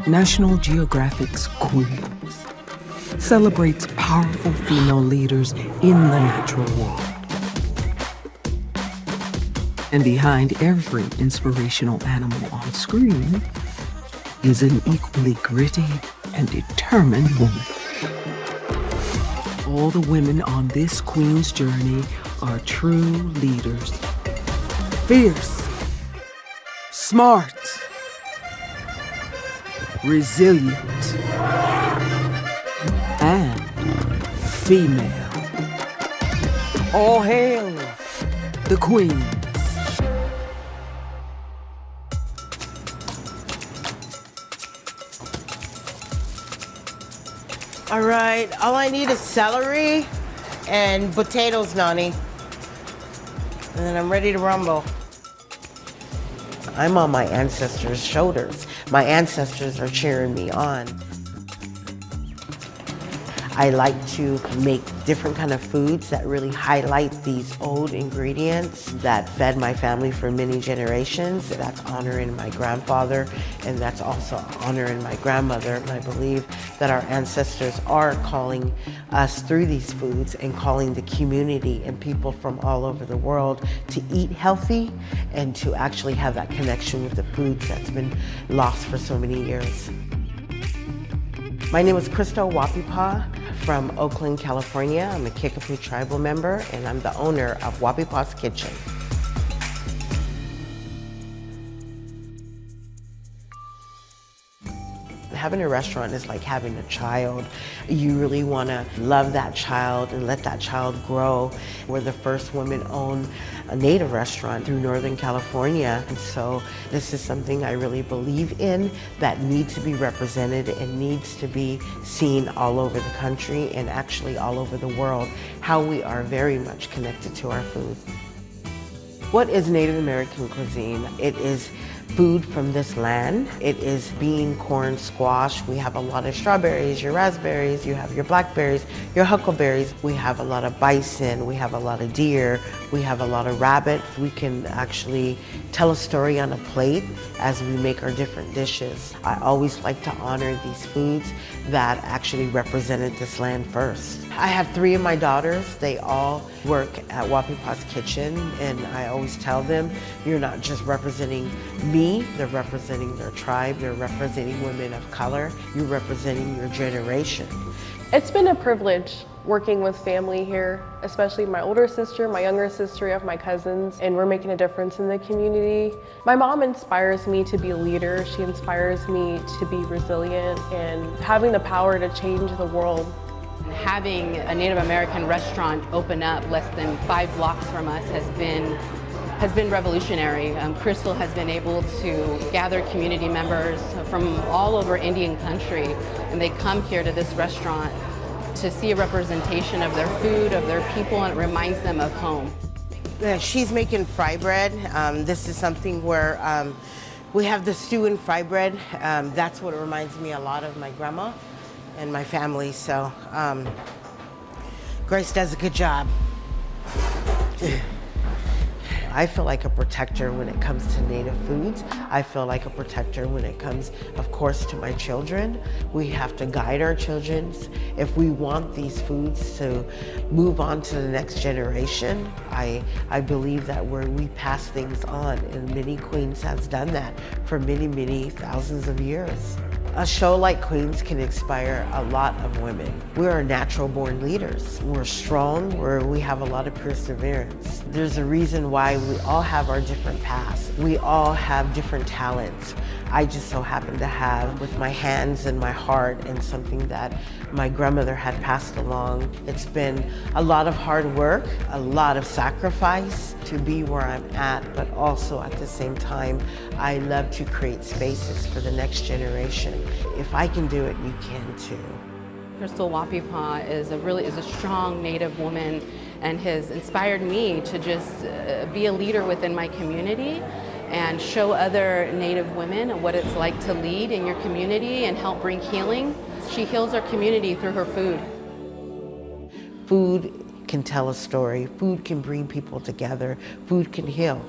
National Geographic's Queens celebrates powerful female leaders in the natural world. And behind every inspirational animal on screen is an equally gritty and determined woman. All the women on this Queen's journey are true leaders. Fierce, smart, resilient, and female. All hail the Queens. All right, all I need is celery and potatoes, Nani. And then I'm ready to rumble. I'm on my ancestors' shoulders. My ancestors are cheering me on. I like to make different kind of foods that really highlight these old ingredients that fed my family for many generations. That's honoring my grandfather, and that's also honoring my grandmother. And I believe that our ancestors are calling us through these foods and calling the community and people from all over the world to eat healthy and to actually have that connection with the foods that's been lost for so many years. My name is Crystal Wahpepah from Oakland, California. I'm a Kickapoo tribal member, and I'm the owner of Wahpepah's Kitchen. Having a restaurant is like having a child. You really want to love that child and let that child grow. We're the first women-owned native restaurant through Northern California. And so this is something I really believe in that needs to be represented and needs to be seen all over the country and actually all over the world, how we are very much connected to our food. What is Native American cuisine? It is food from this land. It is bean, corn, squash. We have a lot of strawberries, your raspberries, you have your blackberries, your huckleberries. We have a lot of bison, we have a lot of deer, we have a lot of rabbit. We can actually tell a story on a plate as we make our different dishes. I always like to honor these foods that actually represented this land first. I have 3 of my daughters. They all work at Wahpepah's Kitchen, and I always tell them, you're not just representing me, they're representing their tribe, they're representing women of color, you're representing your generation. It's been a privilege working with family here, especially my older sister, my younger sister, I have my cousins, and we're making a difference in the community. My mom inspires me to be a leader. She inspires me to be resilient and having the power to change the world. Having a Native American restaurant open up less than 5 blocks from us has been revolutionary. Crystal has been able to gather community members from all over Indian country, and they come here to this restaurant to see a representation of their food, of their people, and it reminds them of home. She's making fry bread. This is something where we have the stew and fry bread. That's what reminds me a lot of my grandma and my family, so Grace does a good job. I feel like a protector when it comes to native foods. I feel like a protector when it comes, of course, to my children. We have to guide our children. If we want these foods to move on to the next generation, I believe that we pass things on, and many queens has done that for many, many thousands of years. A show like Queens can inspire a lot of women. We are natural born leaders. We're strong, we have a lot of perseverance. There's a reason why we all have our different paths. We all have different talents. I just so happen to have with my hands and my heart and something that my grandmother had passed along. It's been a lot of hard work, a lot of sacrifice to be where I'm at, but also at the same time, I love to create spaces for the next generation. If I can do it, you can too. Crystal Wahpepah is a strong Native woman and has inspired me to just be a leader within my community and show other Native women what it's like to lead in your community and help bring healing. She heals our community through her food. Food can tell a story. Food can bring people together. Food can heal.